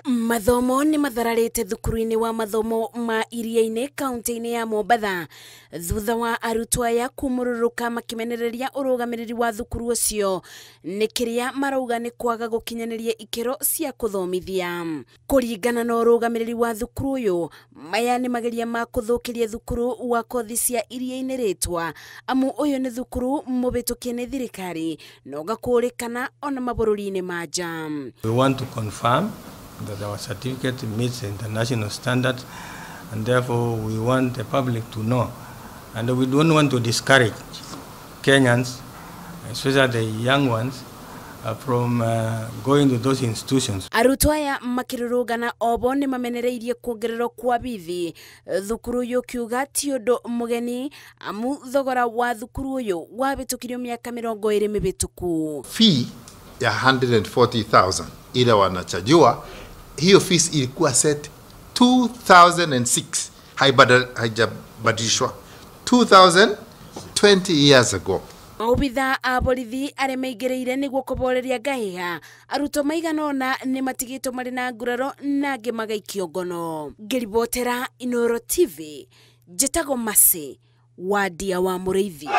Mathomo ni mathararite thukuru-ini wa mathomo ma iria-ini kaunti-ini ya Mombatha thutha wa arutwo aya kumururuka makimenereria urugamiriri wa thukuru ucio ni kiria marauga ni kwaga gukinyaniria ikero cia kuthomithia. Kuringana na urugamiriri wa thukuru uyu, maya ni mageria ma kuthukiria thukuru wa kothi cia iria-ini ritwa amu uyu ni thukuru mubitukie ni thirikari na ugakurikana ona mabururi-ini manja. We want to confirm that our certificate meets the international standards, and therefore we want the public to know. And we don't want to discourage Kenyans, especially the young ones, from going to those institutions. Arutwo aya makirurugana obo ni mamenereirie kuongererwo kwa bithi thukuru uyu kiuga ti undu mugeni amu thogora wa thukuru uyu wabitukirio miaka 20 mibituku. Fee ya 140,000 ila wanachajua, hiyo fees ilikuwa set 2006, haijabadilishwa 2020 years ago. Maubitha a borithi are maigereire niguo kuboreria ngahiha arutwo maiganona ni matigitwo mari na nguraro na angi magaikio ngono. Ngiribotera Inooro TV, Njĩtagwo Mercy wa Ndia wa Mũrĩithi.